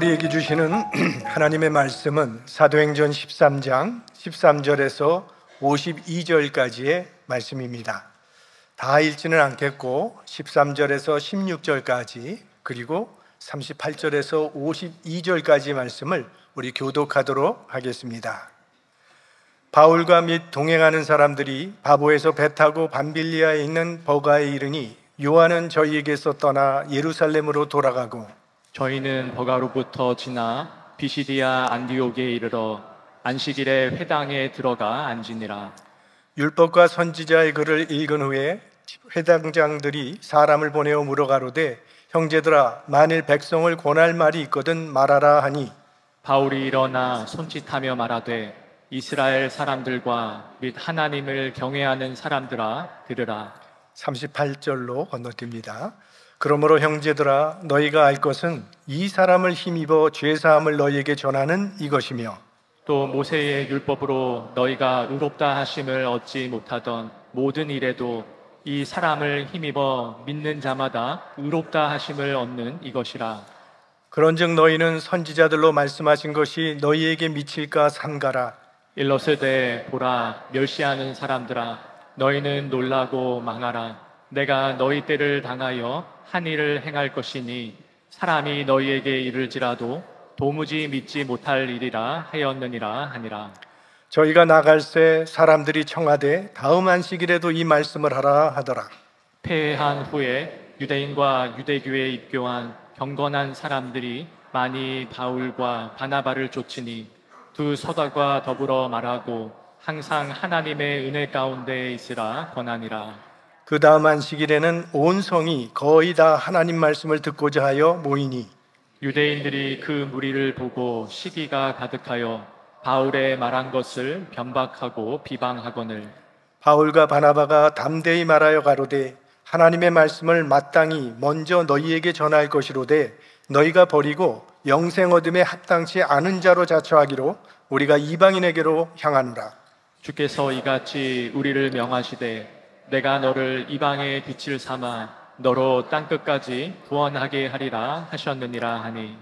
우리에게 주시는 하나님의 말씀은 사도행전 13장 13절에서 52절까지의 말씀입니다. 다 읽지는 않겠고 13절에서 16절까지 그리고 38절에서 52절까지 말씀을 우리 교독하도록 하겠습니다. 바울과 및 동행하는 사람들이 바보에서 배 타고 밤빌리아에 있는 버가에 이르니 요한은 저희에게서 떠나 예루살렘으로 돌아가고 저희는 버가로부터 지나 비시디아 안디옥에 이르러 안식일에 회당에 들어가 앉으니라. 율법과 선지자의 글을 읽은 후에 회당장들이 사람을 보내어 물어가로되 형제들아 만일 백성을 권할 말이 있거든 말하라 하니 바울이 일어나 손짓하며 말하되 이스라엘 사람들과 및 하나님을 경외하는 사람들아 들으라. 38절로 건너뜁니다. 그러므로 형제들아 너희가 알 것은 이 사람을 힘입어 죄사함을 너희에게 전하는 이것이며 또 모세의 율법으로 너희가 의롭다 하심을 얻지 못하던 모든 일에도 이 사람을 힘입어 믿는 자마다 의롭다 하심을 얻는 이것이라. 그런즉 너희는 선지자들로 말씀하신 것이 너희에게 미칠까 삼가라. 일러스되 보라 멸시하는 사람들아 너희는 놀라고 망하라. 내가 너희 때를 당하여 한 일을 행할 것이니 사람이 너희에게 이를지라도 도무지 믿지 못할 일이라 하였느니라 하니라. 저희가 나갈새 사람들이 청하되 다음 안식일에도 이 말씀을 하라 하더라. 패한 후에 유대인과 유대교에 입교한 경건한 사람들이 많이 바울과 바나바를 쫓으니 두 서다과 더불어 말하고 항상 하나님의 은혜 가운데 있으라 권하니라. 그 다음 안식일에는 온 성이 거의 다 하나님 말씀을 듣고자 하여 모이니 유대인들이 그 무리를 보고 시기가 가득하여 바울의 말한 것을 변박하고 비방하거늘 바울과 바나바가 담대히 말하여 가로되 하나님의 말씀을 마땅히 먼저 너희에게 전할 것이로되 너희가 버리고 영생 얻음에 합당치 않은 자로 자처하기로 우리가 이방인에게로 향하노라. 주께서 이같이 우리를 명하시되 내가 너를 이방의 빛을 삼아 너로 땅끝까지 구원하게 하리라 하셨느니라 하니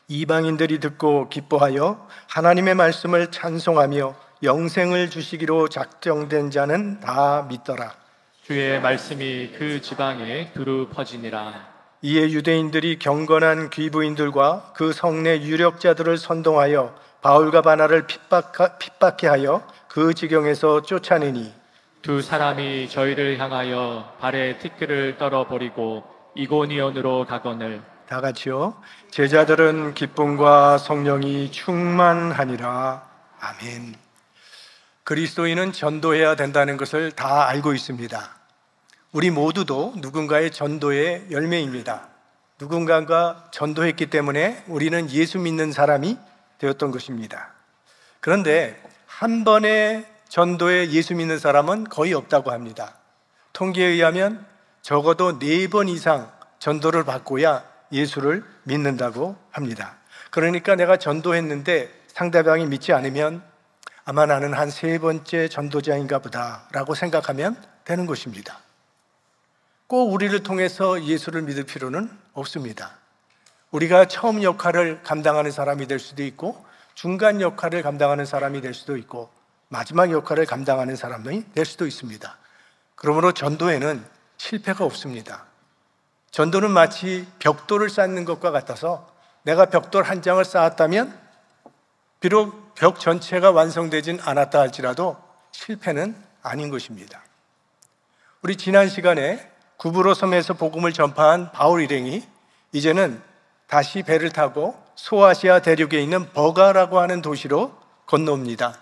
이방인들이 듣고 기뻐하여 하나님의 말씀을 찬송하며 영생을 주시기로 작정된 자는 다 믿더라. 주의 말씀이 그 지방에 두루 퍼지니라. 이에 유대인들이 경건한 귀부인들과 그 성내 유력자들을 선동하여 바울과 바나를 핍박해 하여 그 지경에서 쫓아내니 두 사람이 저희를 향하여 발에 티끌을 떨어버리고 이고니온으로 가거늘 다 같이요. 제자들은 기쁨과 성령이 충만하니라. 아멘. 그리스도인은 전도해야 된다는 것을 다 알고 있습니다. 우리 모두도 누군가의 전도의 열매입니다. 누군가가 전도했기 때문에 우리는 예수 믿는 사람이 되었던 것입니다. 그런데 한 번의 전도에 예수 믿는 사람은 거의 없다고 합니다. 통계에 의하면 적어도 4번 이상 전도를 받고야 예수를 믿는다고 합니다. 그러니까 내가 전도했는데 상대방이 믿지 않으면 아마 나는 한 3번째 전도자인가 보다 라고 생각하면 되는 것입니다. 꼭 우리를 통해서 예수를 믿을 필요는 없습니다. 우리가 처음 역할을 감당하는 사람이 될 수도 있고 중간 역할을 감당하는 사람이 될 수도 있고 마지막 역할을 감당하는 사람이 될 수도 있습니다. 그러므로 전도에는 실패가 없습니다. 전도는 마치 벽돌을 쌓는 것과 같아서 내가 벽돌 한 장을 쌓았다면 비록 벽 전체가 완성되진 않았다 할지라도 실패는 아닌 것입니다. 우리 지난 시간에 구브로 섬에서 복음을 전파한 바울 일행이 이제는 다시 배를 타고 소아시아 대륙에 있는 버가라고 하는 도시로 건너옵니다.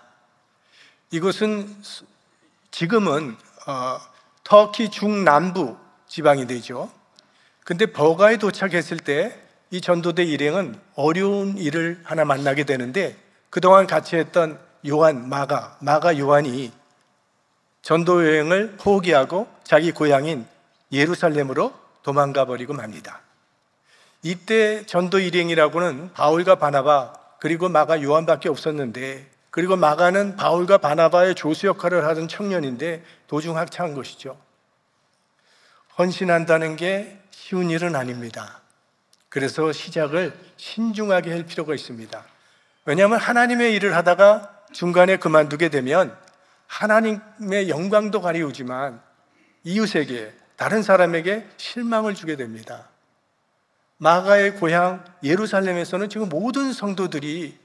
이곳은 지금은 터키 중남부 지방이 되죠. 근데 버가에 도착했을 때 이 전도대 일행은 어려운 일을 하나 만나게 되는데 그동안 같이 했던 마가 요한이 전도 여행을 포기하고 자기 고향인 예루살렘으로 도망가 버리고 맙니다. 이때 전도 일행이라고는 바울과 바나바 그리고 마가 요한밖에 없었는데 그리고 마가는 바울과 바나바의 조수 역할을 하던 청년인데 도중 학차한 것이죠. 헌신한다는 게 쉬운 일은 아닙니다. 그래서 시작을 신중하게 할 필요가 있습니다. 왜냐하면 하나님의 일을 하다가 중간에 그만두게 되면 하나님의 영광도 가리우지만 이웃에게, 다른 사람에게 실망을 주게 됩니다. 마가의 고향 예루살렘에서는 지금 모든 성도들이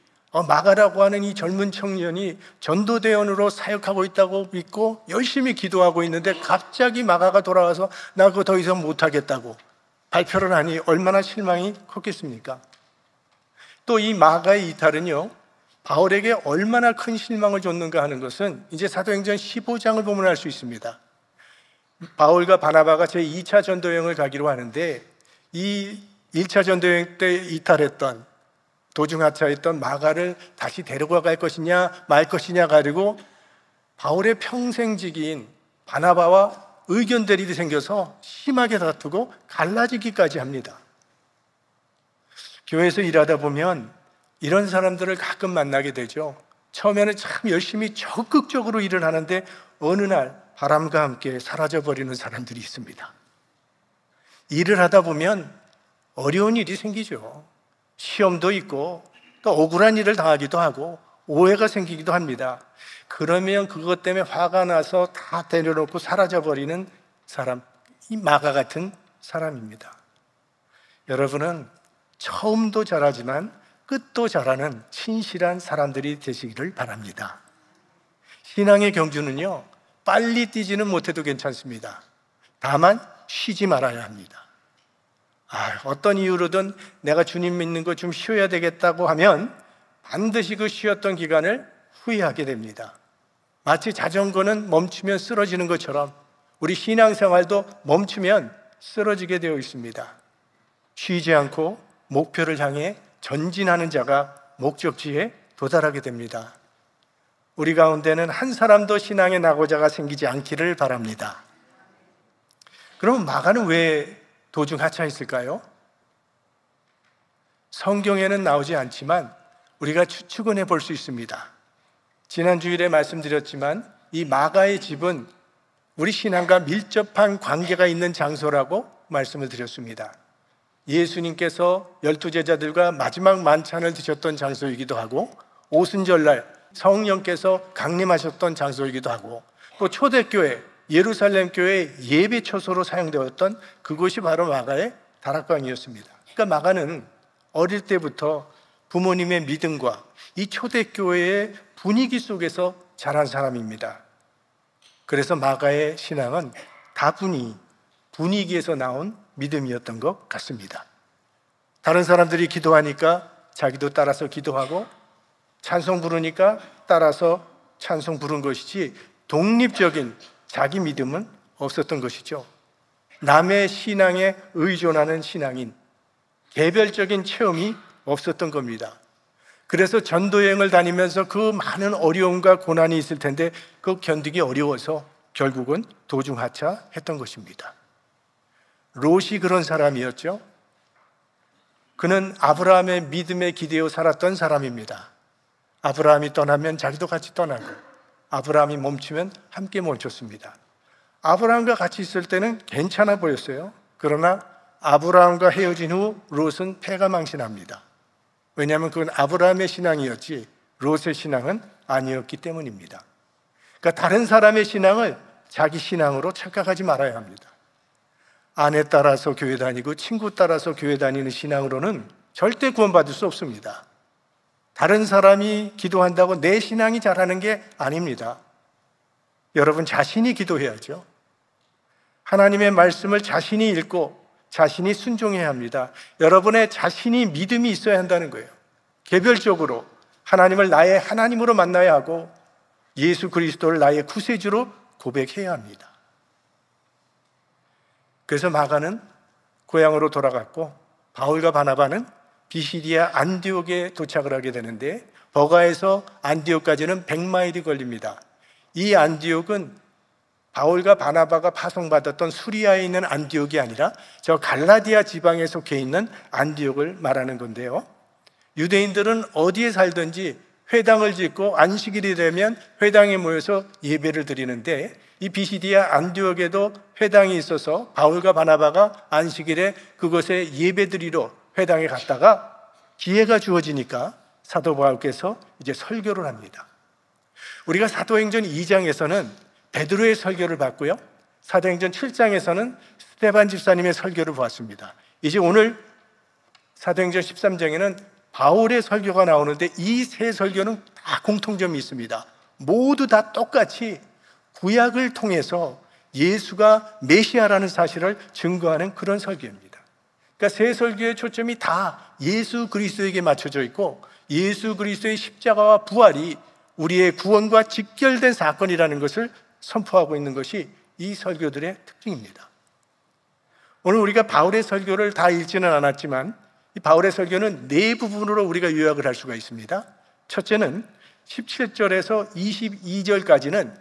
마가라고 하는 이 젊은 청년이 전도대원으로 사역하고 있다고 믿고 열심히 기도하고 있는데 갑자기 마가가 돌아와서 나 그거 더 이상 못하겠다고 발표를 하니 얼마나 실망이 컸겠습니까? 또 이 마가의 이탈은요, 바울에게 얼마나 큰 실망을 줬는가 하는 것은 이제 사도행전 15장을 보면 알 수 있습니다. 바울과 바나바가 제2차 전도여행을 가기로 하는데 이 1차 전도여행 때 이탈했던, 도중하차했던 마가를 다시 데려가 갈 것이냐 말 것이냐 가지고 바울의 평생직인 바나바와 의견 대립이 생겨서 심하게 다투고 갈라지기까지 합니다. 교회에서 일하다 보면 이런 사람들을 가끔 만나게 되죠. 처음에는 참 열심히 적극적으로 일을 하는데 어느 날 바람과 함께 사라져버리는 사람들이 있습니다. 일을 하다 보면 어려운 일이 생기죠. 시험도 있고 또 억울한 일을 당하기도 하고 오해가 생기기도 합니다. 그러면 그것 때문에 화가 나서 다 내려놓고 사라져버리는 사람, 이 마가 같은 사람입니다. 여러분은 처음도 잘하지만 끝도 잘하는 신실한 사람들이 되시기를 바랍니다. 신앙의 경주는요, 빨리 뛰지는 못해도 괜찮습니다. 다만 쉬지 말아야 합니다. 어떤 이유로든 내가 주님 믿는 거 좀 쉬어야 되겠다고 하면 반드시 그 쉬었던 기간을 후회하게 됩니다. 마치 자전거는 멈추면 쓰러지는 것처럼 우리 신앙생활도 멈추면 쓰러지게 되어 있습니다. 쉬지 않고 목표를 향해 전진하는 자가 목적지에 도달하게 됩니다. 우리 가운데는 한 사람도 신앙의 낙오자가 생기지 않기를 바랍니다. 그럼 마가는 왜 도중 하차했을까요? 성경에는 나오지 않지만 우리가 추측은 해볼 수 있습니다. 지난 주일에 말씀드렸지만 이 마가의 집은 우리 신앙과 밀접한 관계가 있는 장소라고 말씀을 드렸습니다. 예수님께서 12제자들과 마지막 만찬을 드셨던 장소이기도 하고 오순절날 성령께서 강림하셨던 장소이기도 하고 또 초대교회 예루살렘 교회 예배 처소로 사용되었던 그곳이 바로 마가의 다락방이었습니다. 그러니까 마가는 어릴 때부터 부모님의 믿음과 이 초대교회의 분위기 속에서 자란 사람입니다. 그래서 마가의 신앙은 다분히 분위기에서 나온 믿음이었던 것 같습니다. 다른 사람들이 기도하니까 자기도 따라서 기도하고 찬송 부르니까 따라서 찬송 부른 것이지 독립적인 자기 믿음은 없었던 것이죠. 남의 신앙에 의존하는 신앙인, 개별적인 체험이 없었던 겁니다. 그래서 전도여행을 다니면서 그 많은 어려움과 고난이 있을 텐데 그거 견디기 어려워서 결국은 도중하차했던 것입니다. 롯이 그런 사람이었죠. 그는 아브라함의 믿음에 기대어 살았던 사람입니다. 아브라함이 떠나면 자기도 같이 떠나고 아브라함이 멈추면 함께 멈췄습니다. 아브라함과 같이 있을 때는 괜찮아 보였어요. 그러나 아브라함과 헤어진 후 롯은 패가망신합니다. 왜냐하면 그건 아브라함의 신앙이었지 롯의 신앙은 아니었기 때문입니다. 그러니까 다른 사람의 신앙을 자기 신앙으로 착각하지 말아야 합니다. 아내 따라서 교회 다니고 친구 따라서 교회 다니는 신앙으로는 절대 구원받을 수 없습니다. 다른 사람이 기도한다고 내 신앙이 잘하는 게 아닙니다. 여러분 자신이 기도해야죠. 하나님의 말씀을 자신이 읽고 자신이 순종해야 합니다. 여러분의 자신이 믿음이 있어야 한다는 거예요. 개별적으로 하나님을 나의 하나님으로 만나야 하고 예수 그리스도를 나의 구세주로 고백해야 합니다. 그래서 마가는 고향으로 돌아갔고 바울과 바나바는 비시디아 안디옥에 도착을 하게 되는데 버가에서 안디옥까지는 100마일이 걸립니다. 이 안디옥은 바울과 바나바가 파송받았던 수리아에 있는 안디옥이 아니라 저 갈라디아 지방에 속해 있는 안디옥을 말하는 건데요. 유대인들은 어디에 살든지 회당을 짓고 안식일이 되면 회당에 모여서 예배를 드리는데 이 비시디아 안디옥에도 회당이 있어서 바울과 바나바가 안식일에 그곳에 예배 드리러 회당에 갔다가 기회가 주어지니까 사도 바울께서 이제 설교를 합니다. 우리가 사도행전 2장에서는 베드로의 설교를 봤고요, 사도행전 7장에서는 스데반 집사님의 설교를 보았습니다. 이제 오늘 사도행전 13장에는 바울의 설교가 나오는데 이 세 설교는 다 공통점이 있습니다. 모두 다 똑같이 구약을 통해서 예수가 메시아라는 사실을 증거하는 그런 설교입니다. 그러니까 세 설교의 초점이 다 예수 그리스도에게 맞춰져 있고, 예수 그리스도의 십자가와 부활이 우리의 구원과 직결된 사건이라는 것을 선포하고 있는 것이 이 설교들의 특징입니다. 오늘 우리가 바울의 설교를 다 읽지는 않았지만 이 바울의 설교는 네 부분으로 우리가 요약을 할 수가 있습니다. 첫째는 17절에서 22절까지는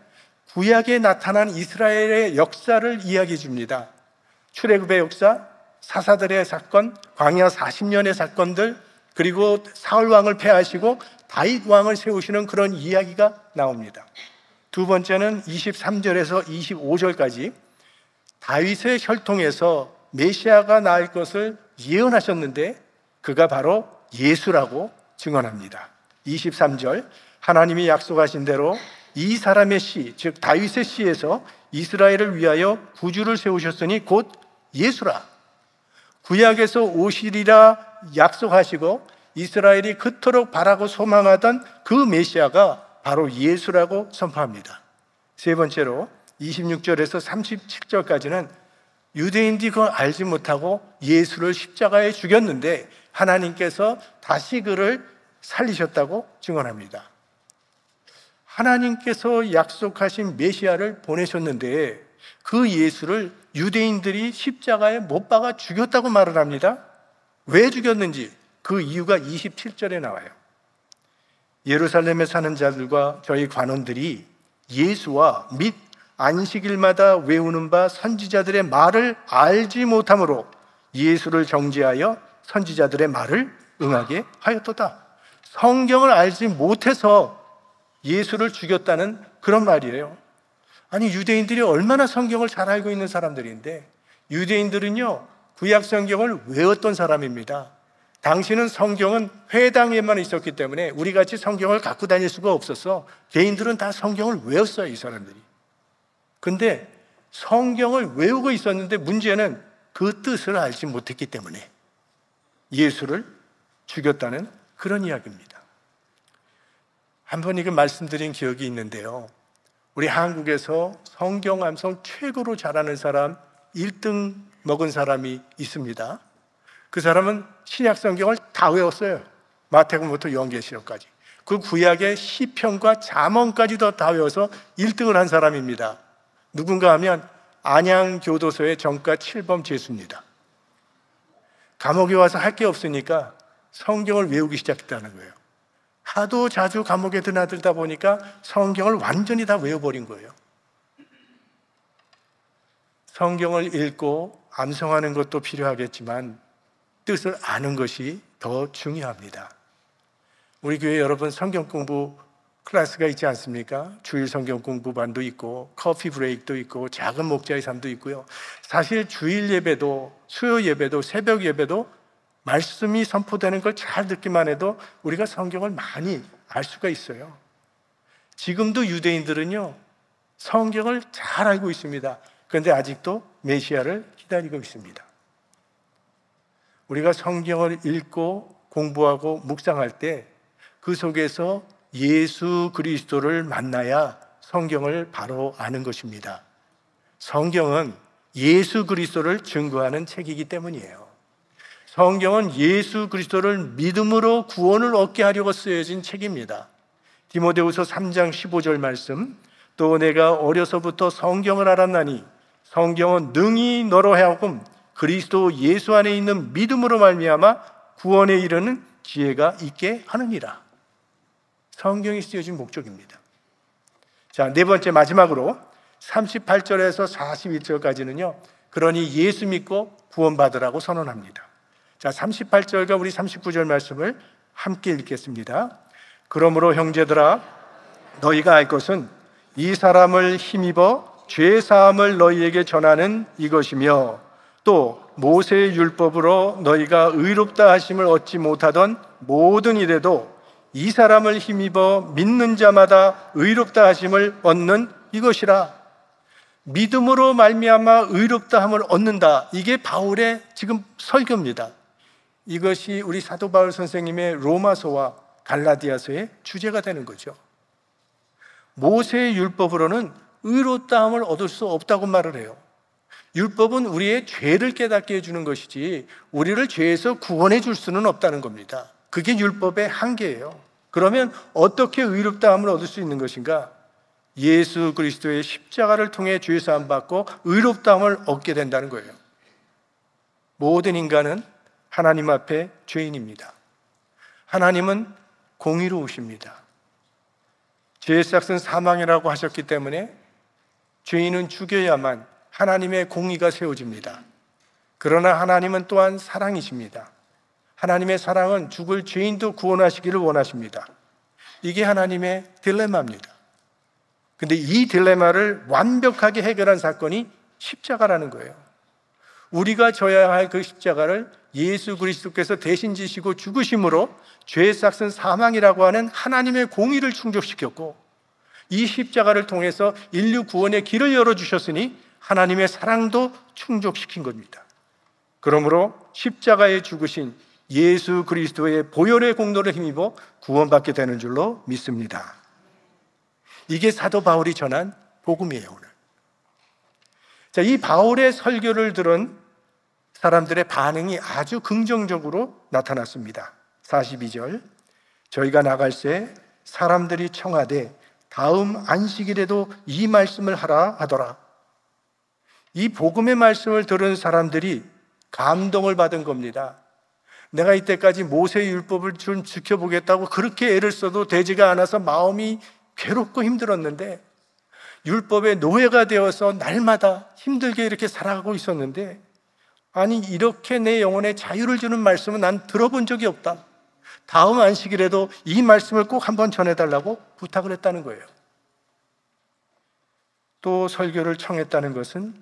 구약에 나타난 이스라엘의 역사를 이야기해 줍니다. 출애굽의 역사, 사사들의 사건, 광야 40년의 사건들, 그리고 사울 왕을 패하시고 다윗 왕을 세우시는 그런 이야기가 나옵니다. 두 번째는 23절에서 25절까지 다윗의 혈통에서 메시아가 나을 것을 예언하셨는데 그가 바로 예수라고 증언합니다. 23절, 하나님이 약속하신 대로 이 사람의 씨, 즉 다윗의 씨에서 이스라엘을 위하여 구주를 세우셨으니 곧 예수라. 구약에서 오시리라 약속하시고 이스라엘이 그토록 바라고 소망하던 그 메시아가 바로 예수라고 선포합니다. 세 번째로 26절에서 37절까지는 유대인들이 그걸 알지 못하고 예수를 십자가에 죽였는데 하나님께서 다시 그를 살리셨다고 증언합니다. 하나님께서 약속하신 메시아를 보내셨는데 그 예수를 유대인들이 십자가에 못 박아 죽였다고 말을 합니다. 왜 죽였는지 그 이유가 27절에 나와요. 예루살렘에 사는 자들과 저희 관원들이 예수와 및 안식일마다 외우는 바 선지자들의 말을 알지 못함으로 예수를 정죄하여 선지자들의 말을 응하게 하였도다. 성경을 알지 못해서 예수를 죽였다는 그런 말이에요. 아니, 유대인들이 얼마나 성경을 잘 알고 있는 사람들인데, 유대인들은요 구약 성경을 외웠던 사람입니다. 당시는 성경은 회당에만 있었기 때문에 우리같이 성경을 갖고 다닐 수가 없었어. 개인들은 다 성경을 외웠어요, 이 사람들이. 근데 성경을 외우고 있었는데 문제는 그 뜻을 알지 못했기 때문에 예수를 죽였다는 그런 이야기입니다. 한번 이거 말씀드린 기억이 있는데요, 우리 한국에서 성경 암송 최고로 잘하는 사람 1등 먹은 사람이 있습니다. 그 사람은 신약 성경을 다 외웠어요. 마태복음부터 요한계시록까지. 그 구약의 시편과 잠언까지도 다 외워서 1등을 한 사람입니다. 누군가 하면 안양교도소의 정과 7범 죄수입니다. 감옥에 와서 할 게 없으니까 성경을 외우기 시작했다는 거예요. 하도 자주 감옥에 드나들다 보니까 성경을 완전히 다 외워버린 거예요. 성경을 읽고 암송하는 것도 필요하겠지만 뜻을 아는 것이 더 중요합니다. 우리 교회 여러분 성경 공부 클래스가 있지 않습니까? 주일 성경 공부반도 있고 커피 브레이크도 있고 작은 목자의 삶도 있고요. 사실 주일 예배도 수요 예배도 새벽 예배도 말씀이 선포되는 걸 잘 듣기만 해도 우리가 성경을 많이 알 수가 있어요. 지금도 유대인들은요 성경을 잘 알고 있습니다. 그런데 아직도 메시아를 기다리고 있습니다. 우리가 성경을 읽고 공부하고 묵상할 때 그 속에서 예수 그리스도를 만나야 성경을 바로 아는 것입니다. 성경은 예수 그리스도를 증거하는 책이기 때문이에요. 성경은 예수 그리스도를 믿음으로 구원을 얻게 하려고 쓰여진 책입니다. 디모데후서 3장 15절 말씀, 또 내가 어려서부터 성경을 알았나니 성경은 능히 너로 하여금 그리스도 예수 안에 있는 믿음으로 말미암아 구원에 이르는 지혜가 있게 하느니라. 성경이 쓰여진 목적입니다. 자, 네 번째 마지막으로 38절에서 41절까지는요 그러니 예수 믿고 구원받으라고 선언합니다. 자, 38절과 우리 39절 말씀을 함께 읽겠습니다. 그러므로 형제들아 너희가 알 것은 이 사람을 힘입어 죄 사함을 너희에게 전하는 이것이며 또 모세의 율법으로 너희가 의롭다 하심을 얻지 못하던 모든 일에도 이 사람을 힘입어 믿는 자마다 의롭다 하심을 얻는 이것이라. 믿음으로 말미암아 의롭다함을 얻는다. 이게 바울의 지금 설교입니다. 이것이 우리 사도 바울 선생님의 로마서와 갈라디아서의 주제가 되는 거죠. 모세의 율법으로는 의롭다함을 얻을 수 없다고 말을 해요. 율법은 우리의 죄를 깨닫게 해주는 것이지 우리를 죄에서 구원해 줄 수는 없다는 겁니다. 그게 율법의 한계예요. 그러면 어떻게 의롭다함을 얻을 수 있는 것인가? 예수 그리스도의 십자가를 통해 죄 사함 받고 의롭다함을 얻게 된다는 거예요. 모든 인간은 하나님 앞에 죄인입니다. 하나님은 공의로우십니다. 죄의 삭은 사망이라고 하셨기 때문에 죄인은 죽여야만 하나님의 공의가 세워집니다. 그러나 하나님은 또한 사랑이십니다. 하나님의 사랑은 죽을 죄인도 구원하시기를 원하십니다. 이게 하나님의 딜레마입니다. 근데 이 딜레마를 완벽하게 해결한 사건이 십자가라는 거예요. 우리가 져야 할 그 십자가를 예수 그리스도께서 대신 지시고 죽으심으로 죄의 삭은 사망이라고 하는 하나님의 공의를 충족시켰고, 이 십자가를 통해서 인류 구원의 길을 열어주셨으니 하나님의 사랑도 충족시킨 겁니다. 그러므로 십자가에 죽으신 예수 그리스도의 보혈의 공로를 힘입어 구원받게 되는 줄로 믿습니다. 이게 사도 바울이 전한 복음이에요, 오늘. 자, 이 바울의 설교를 들은 사람들의 반응이 아주 긍정적으로 나타났습니다. 42절, 저희가 나갈새 사람들이 청하되 다음 안식일에도 이 말씀을 하라 하더라. 이 복음의 말씀을 들은 사람들이 감동을 받은 겁니다. 내가 이때까지 모세의 율법을 좀 지켜보겠다고 그렇게 애를 써도 되지가 않아서 마음이 괴롭고 힘들었는데, 율법의 노예가 되어서 날마다 힘들게 이렇게 살아가고 있었는데, 아니 이렇게 내 영혼에 자유를 주는 말씀은 난 들어본 적이 없다. 다음 안식일에도 이 말씀을 꼭 한번 전해달라고 부탁을 했다는 거예요. 또 설교를 청했다는 것은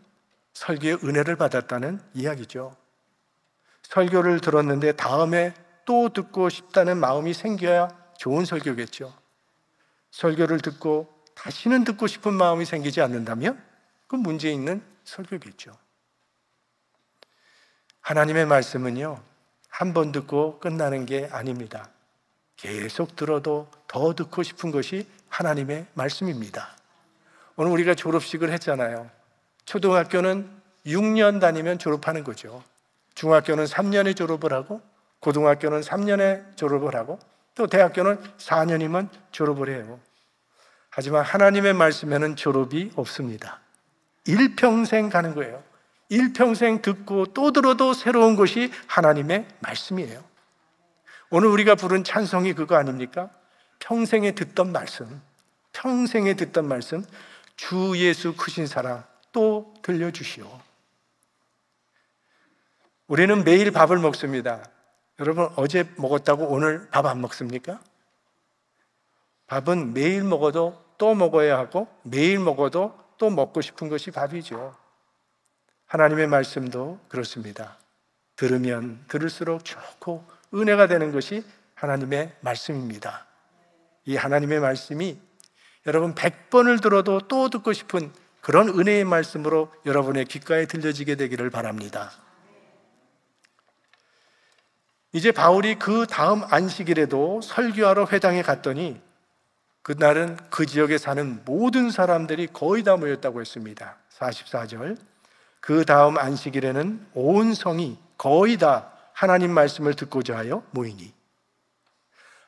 설교의 은혜를 받았다는 이야기죠. 설교를 들었는데 다음에 또 듣고 싶다는 마음이 생겨야 좋은 설교겠죠. 설교를 듣고 다시는 듣고 싶은 마음이 생기지 않는다면 그건 문제 있는 설교겠죠. 하나님의 말씀은요, 한 번 듣고 끝나는 게 아닙니다. 계속 들어도 더 듣고 싶은 것이 하나님의 말씀입니다. 오늘 우리가 졸업식을 했잖아요. 초등학교는 6년 다니면 졸업하는 거죠. 중학교는 3년에 졸업을 하고, 고등학교는 3년에 졸업을 하고, 또 대학교는 4년이면 졸업을 해요. 하지만 하나님의 말씀에는 졸업이 없습니다. 일평생 가는 거예요. 일평생 듣고 또 들어도 새로운 것이 하나님의 말씀이에요. 오늘 우리가 부른 찬송이 그거 아닙니까? 평생에 듣던 말씀, 평생에 듣던 말씀, 주 예수 크신 사랑 또 들려주시오. 우리는 매일 밥을 먹습니다. 여러분, 어제 먹었다고 오늘 밥 안 먹습니까? 밥은 매일 먹어도 또 먹어야 하고, 매일 먹어도 또 먹고 싶은 것이 밥이죠. 하나님의 말씀도 그렇습니다. 들으면 들을수록 좋고 은혜가 되는 것이 하나님의 말씀입니다. 이 하나님의 말씀이 여러분 100번을 들어도 또 듣고 싶은 그런 은혜의 말씀으로 여러분의 귓가에 들려지게 되기를 바랍니다. 이제 바울이 그 다음 안식일에도 설교하러 회당에 갔더니 그날은 그 지역에 사는 모든 사람들이 거의 다 모였다고 했습니다. 44절, 그 다음 안식일에는 온 성이 거의 다 하나님 말씀을 듣고자 하여 모이니.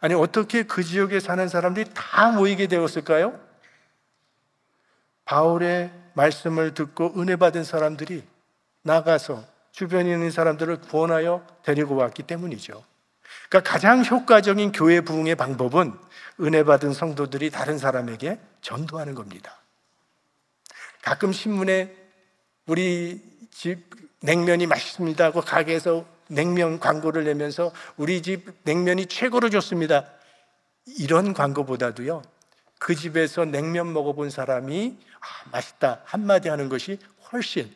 아니, 어떻게 그 지역에 사는 사람들이 다 모이게 되었을까요? 바울의 말씀을 듣고 은혜 받은 사람들이 나가서 주변에 있는 사람들을 구원하여 데리고 왔기 때문이죠. 그러니까 가장 효과적인 교회 부흥의 방법은 은혜 받은 성도들이 다른 사람에게 전도하는 겁니다. 가끔 신문에 우리 집 냉면이 맛있습니다 하고 가게에서 냉면 광고를 내면서 우리 집 냉면이 최고로 좋습니다, 이런 광고보다도요, 그 집에서 냉면 먹어본 사람이 맛있다 한마디 하는 것이 훨씬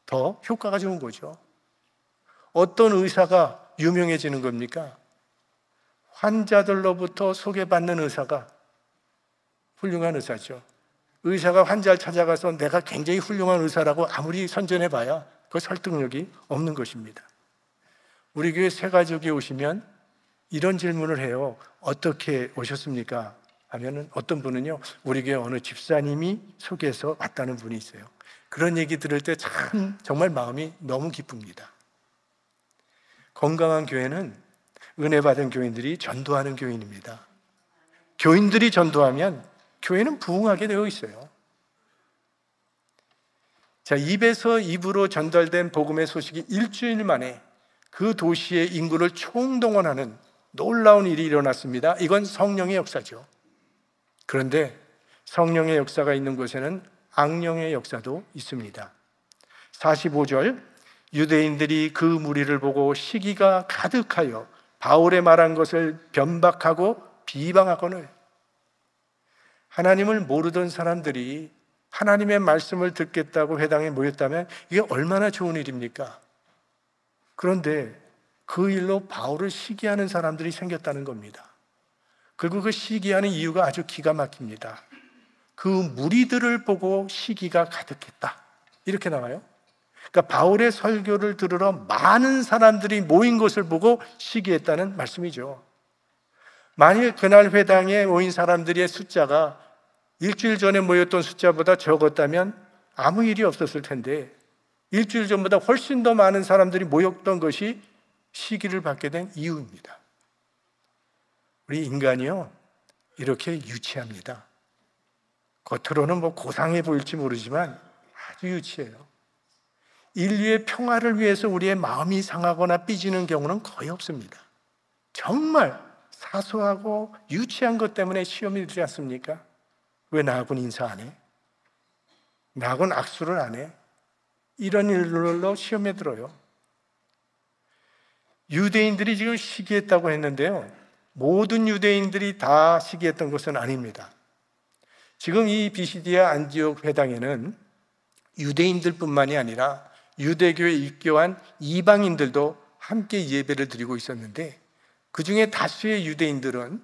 더 효과가 좋은 거죠. 어떤 의사가 유명해지는 겁니까? 환자들로부터 소개받는 의사가 훌륭한 의사죠. 의사가 환자를 찾아가서 내가 굉장히 훌륭한 의사라고 아무리 선전해봐야 그 설득력이 없는 것입니다. 우리 교회 새 가족이 오시면 이런 질문을 해요. 어떻게 오셨습니까? 하면은 어떤 분은요, 우리 교회 어느 집사님이 소개해서 왔다는 분이 있어요. 그런 얘기 들을 때 참 정말 마음이 너무 기쁩니다. 건강한 교회는 은혜 받은 교인들이 전도하는 교인입니다. 교인들이 전도하면 교회는 부흥하게 되어 있어요. 자, 입에서 입으로 전달된 복음의 소식이 일주일 만에 그 도시의 인구를 총동원하는 놀라운 일이 일어났습니다. 이건 성령의 역사죠. 그런데 성령의 역사가 있는 곳에는 악령의 역사도 있습니다. 45절, 유대인들이 그 무리를 보고 시기가 가득하여 바울의 말한 것을 변박하고 비방하거늘. 하나님을 모르던 사람들이 하나님의 말씀을 듣겠다고 회당에 모였다면 이게 얼마나 좋은 일입니까? 그런데 그 일로 바울을 시기하는 사람들이 생겼다는 겁니다. 그리고 그 시기하는 이유가 아주 기가 막힙니다. 그 무리들을 보고 시기가 가득했다, 이렇게 나와요. 그러니까 바울의 설교를 들으러 많은 사람들이 모인 것을 보고 시기했다는 말씀이죠. 만일 그날 회당에 모인 사람들의 숫자가 일주일 전에 모였던 숫자보다 적었다면 아무 일이 없었을 텐데, 일주일 전보다 훨씬 더 많은 사람들이 모였던 것이 시기를 받게 된 이유입니다. 우리 인간이요, 이렇게 유치합니다. 겉으로는 고상해 보일지 모르지만 아주 유치해요. 인류의 평화를 위해서 우리의 마음이 상하거나 삐지는 경우는 거의 없습니다. 정말 사소하고 유치한 것 때문에 시험이 들지 않습니까? 왜 나하고는 인사 안 해? 나하고는 악수를 안 해? 이런 일로 시험에 들어요. 유대인들이 지금 시기했다고 했는데요, 모든 유대인들이 다 시기했던 것은 아닙니다. 지금 이 비시디아 안디옥 회당에는 유대인들뿐만이 아니라 유대교에 입교한 이방인들도 함께 예배를 드리고 있었는데, 그 중에 다수의 유대인들은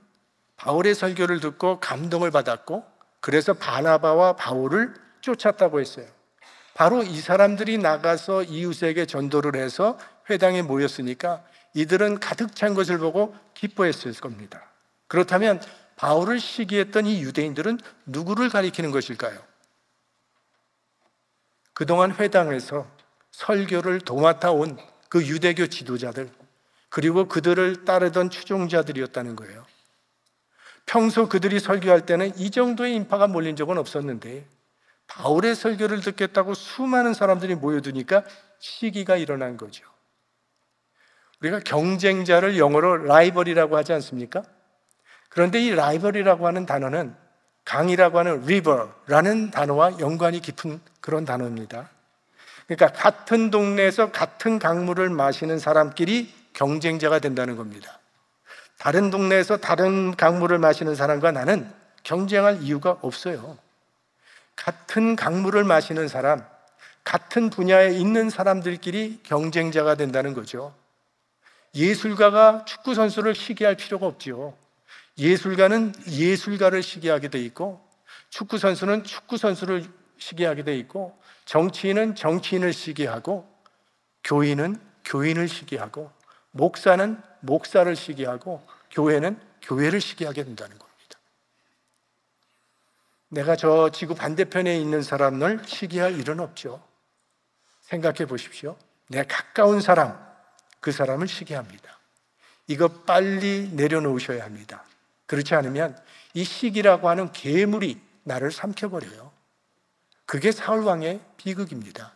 바울의 설교를 듣고 감동을 받았고, 그래서 바나바와 바울을 쫓았다고 했어요. 바로 이 사람들이 나가서 이웃에게 전도를 해서 회당에 모였으니까 이들은 가득 찬 것을 보고 기뻐했을 겁니다. 그렇다면 바울을 시기했던 이 유대인들은 누구를 가리키는 것일까요? 그동안 회당에서 설교를 도맡아 온 그 유대교 지도자들, 그리고 그들을 따르던 추종자들이었다는 거예요. 평소 그들이 설교할 때는 이 정도의 인파가 몰린 적은 없었는데, 바울의 설교를 듣겠다고 수많은 사람들이 모여드니까 시기가 일어난 거죠. 우리가 경쟁자를 영어로 라이벌이라고 하지 않습니까? 그런데 이 라이벌이라고 하는 단어는 강이라고 하는 river라는 단어와 연관이 깊은 그런 단어입니다. 그러니까 같은 동네에서 같은 강물을 마시는 사람끼리 경쟁자가 된다는 겁니다. 다른 동네에서 다른 강물을 마시는 사람과 나는 경쟁할 이유가 없어요. 같은 강물을 마시는 사람, 같은 분야에 있는 사람들끼리 경쟁자가 된다는 거죠. 예술가가 축구 선수를 시기할 필요가 없죠. 예술가는 예술가를 시기하게 돼 있고, 축구 선수는 축구 선수를 시기하게 돼 있고, 정치인은 정치인을 시기하고, 교인은 교인을 시기하고, 목사는 목사를 시기하고, 교회는 교회를 시기하게 된다는 겁니다. 내가 저 지구 반대편에 있는 사람을 시기할 일은 없죠. 생각해 보십시오. 내 가까운 사람, 그 사람을 시기합니다. 이거 빨리 내려놓으셔야 합니다. 그렇지 않으면 이 시기라고 하는 괴물이 나를 삼켜버려요. 그게 사울왕의 비극입니다.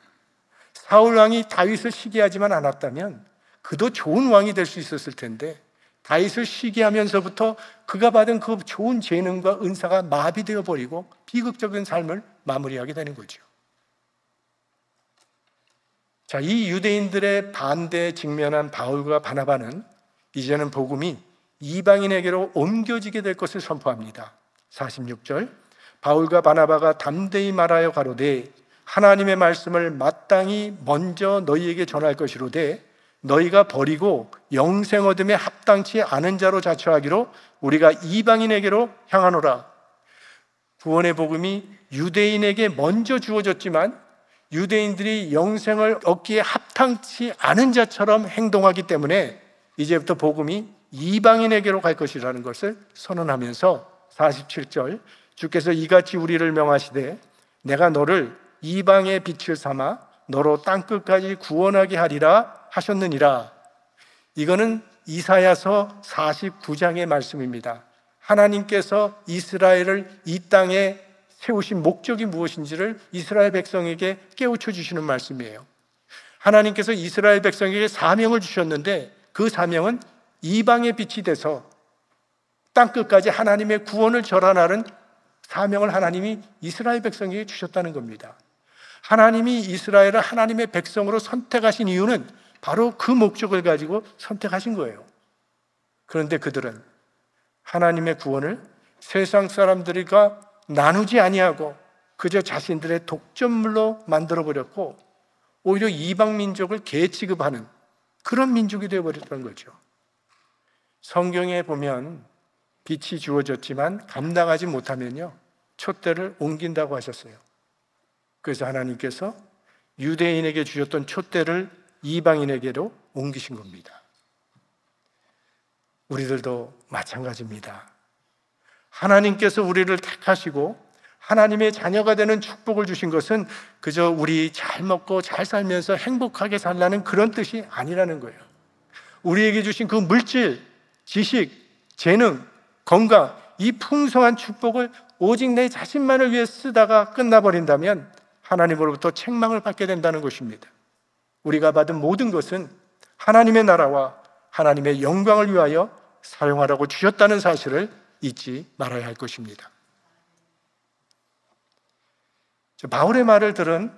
사울왕이 다윗을 시기하지만 않았다면 그도 좋은 왕이 될 수 있었을 텐데, 다윗을 시기하면서부터 그가 받은 그 좋은 재능과 은사가 마비되어 버리고 비극적인 삶을 마무리하게 되는 거죠. 자, 이 유대인들의 반대에 직면한 바울과 바나바는 이제는 복음이 이방인에게로 옮겨지게 될 것을 선포합니다. 46절, 바울과 바나바가 담대히 말하여 가로되 하나님의 말씀을 마땅히 먼저 너희에게 전할 것이로되 너희가 버리고 영생 얻음에 합당치 않은 자로 자처하기로 우리가 이방인에게로 향하노라. 구원의 복음이 유대인에게 먼저 주어졌지만 유대인들이 영생을 얻기에 합당치 않은 자처럼 행동하기 때문에 이제부터 복음이 이방인에게로 갈 것이라는 것을 선언하면서 47절, 주께서 이같이 우리를 명하시되 내가 너를 이방의 빛을 삼아 너로 땅끝까지 구원하게 하리라 하셨느니라. 이거는 이사야서 49장의 말씀입니다. 하나님께서 이스라엘을 이 땅에 세우신 목적이 무엇인지를 이스라엘 백성에게 깨우쳐 주시는 말씀이에요. 하나님께서 이스라엘 백성에게 사명을 주셨는데 그 사명은 이방의 빛이 돼서 땅끝까지 하나님의 구원을 전하는 사명을 하나님이 이스라엘 백성에게 주셨다는 겁니다. 하나님이 이스라엘을 하나님의 백성으로 선택하신 이유는 바로 그 목적을 가지고 선택하신 거예요. 그런데 그들은 하나님의 구원을 세상 사람들과 나누지 아니하고 그저 자신들의 독점물로 만들어버렸고 오히려 이방 민족을 개취급하는 그런 민족이 되어버렸던 거죠. 성경에 보면 빛이 주어졌지만 감당하지 못하면요 촛대를 옮긴다고 하셨어요. 그래서 하나님께서 유대인에게 주셨던 촛대를 이방인에게로 옮기신 겁니다. 우리들도 마찬가지입니다. 하나님께서 우리를 택하시고 하나님의 자녀가 되는 축복을 주신 것은 그저 우리 잘 먹고 잘 살면서 행복하게 살라는 그런 뜻이 아니라는 거예요. 우리에게 주신 그 물질, 지식, 재능, 건강, 이 풍성한 축복을 오직 내 자신만을 위해 쓰다가 끝나버린다면 하나님으로부터 책망을 받게 된다는 것입니다. 우리가 받은 모든 것은 하나님의 나라와 하나님의 영광을 위하여 사용하라고 주셨다는 사실을 잊지 말아야 할 것입니다. 바울의 말을 들은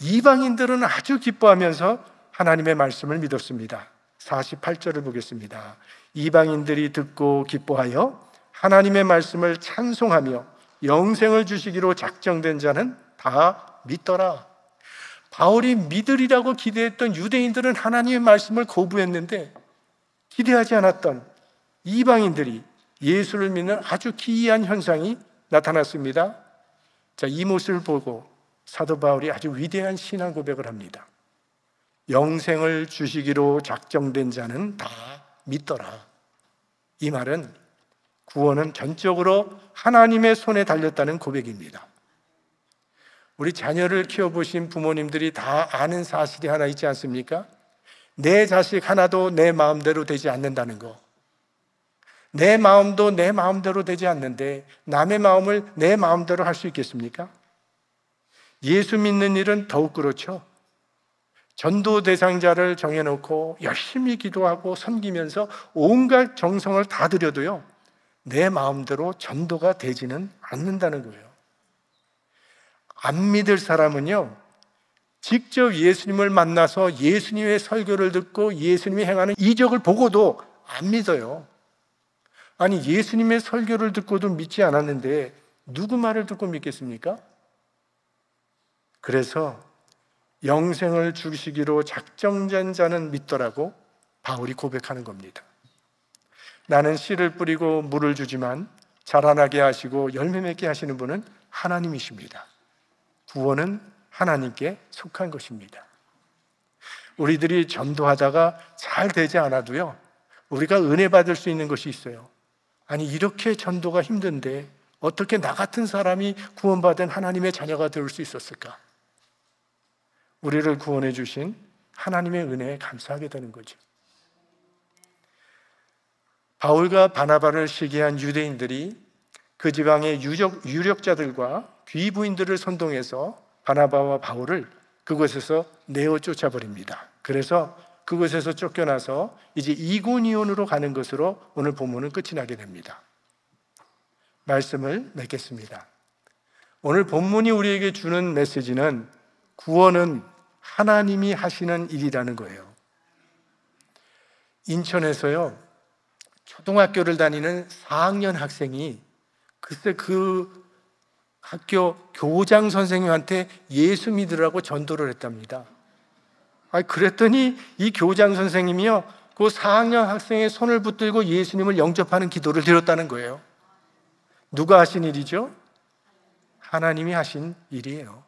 이방인들은 아주 기뻐하면서 하나님의 말씀을 믿었습니다. 48절을 보겠습니다. 이방인들이 듣고 기뻐하여 하나님의 말씀을 찬송하며 영생을 주시기로 작정된 자는 다 믿더라. 바울이 믿으리라고 기대했던 유대인들은 하나님의 말씀을 거부했는데 기대하지 않았던 이방인들이 예수를 믿는 아주 기이한 현상이 나타났습니다. 자, 이 모습을 보고 사도 바울이 아주 위대한 신앙 고백을 합니다. 영생을 주시기로 작정된 자는 다 믿더라. 이 말은 구원은 전적으로 하나님의 손에 달렸다는 고백입니다. 우리 자녀를 키워보신 부모님들이 다 아는 사실이 하나 있지 않습니까? 내 자식 하나도 내 마음대로 되지 않는다는 거. 내 마음도 내 마음대로 되지 않는데 남의 마음을 내 마음대로 할 수 있겠습니까? 예수 믿는 일은 더욱 그렇죠. 전도 대상자를 정해놓고 열심히 기도하고 섬기면서 온갖 정성을 다 들여도요 내 마음대로 전도가 되지는 않는다는 거예요. 안 믿을 사람은요 직접 예수님을 만나서 예수님의 설교를 듣고 예수님이 행하는 이적을 보고도 안 믿어요. 아니, 예수님의 설교를 듣고도 믿지 않았는데 누구 말을 듣고 믿겠습니까? 그래서 영생을 주시기로 작정된 자는 믿더라고 바울이 고백하는 겁니다. 나는 씨를 뿌리고 물을 주지만 자라나게 하시고 열매 맺게 하시는 분은 하나님이십니다. 구원은 하나님께 속한 것입니다. 우리들이 전도하다가 잘 되지 않아도요 우리가 은혜 받을 수 있는 것이 있어요. 아니, 이렇게 전도가 힘든데 어떻게 나 같은 사람이 구원받은 하나님의 자녀가 될 수 있었을까? 우리를 구원해 주신 하나님의 은혜에 감사하게 되는 거죠. 바울과 바나바를 시기한 유대인들이 그 지방의 유력자들과 귀부인들을 선동해서 바나바와 바울을 그곳에서 내어 쫓아버립니다. 그래서 그곳에서 쫓겨나서 이제 이고니온으로 가는 것으로 오늘 본문은 끝이 나게 됩니다. 말씀을 맺겠습니다. 오늘 본문이 우리에게 주는 메시지는 구원은 하나님이 하시는 일이라는 거예요. 인천에서요 초등학교를 다니는 4학년 학생이 글쎄 그 학교 교장 선생님한테 예수 믿으라고 전도를 했답니다. 그랬더니 이 교장 선생님이요, 그 4학년 학생의 손을 붙들고 예수님을 영접하는 기도를 드렸다는 거예요. 누가 하신 일이죠? 하나님이 하신 일이에요.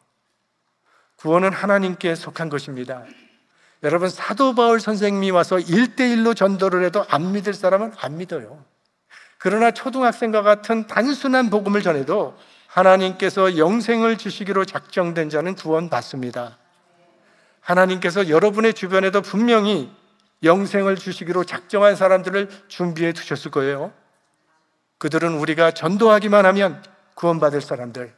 구원은 하나님께 속한 것입니다. 여러분, 사도 바울 선생님이 와서 1대1로 전도를 해도 안 믿을 사람은 안 믿어요. 그러나 초등학생과 같은 단순한 복음을 전해도 하나님께서 영생을 주시기로 작정된 자는 구원받습니다. 하나님께서 여러분의 주변에도 분명히 영생을 주시기로 작정한 사람들을 준비해 두셨을 거예요. 그들은 우리가 전도하기만 하면 구원받을 사람들.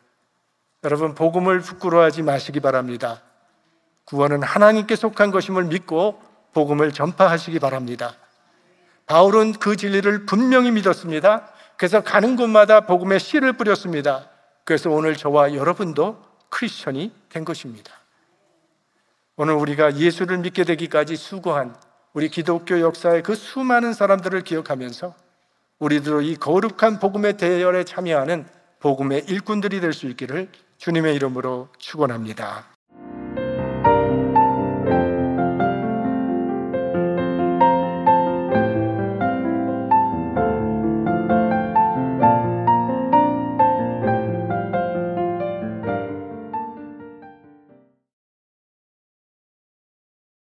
여러분, 복음을 부끄러워하지 마시기 바랍니다. 구원은 하나님께 속한 것임을 믿고 복음을 전파하시기 바랍니다. 바울은 그 진리를 분명히 믿었습니다. 그래서 가는 곳마다 복음의 씨를 뿌렸습니다. 그래서 오늘 저와 여러분도 크리스천이 된 것입니다. 오늘 우리가 예수를 믿게 되기까지 수고한 우리 기독교 역사의 그 수많은 사람들을 기억하면서 우리도 이 거룩한 복음의 대열에 참여하는 복음의 일꾼들이 될 수 있기를 주님의 이름으로 축원합니다.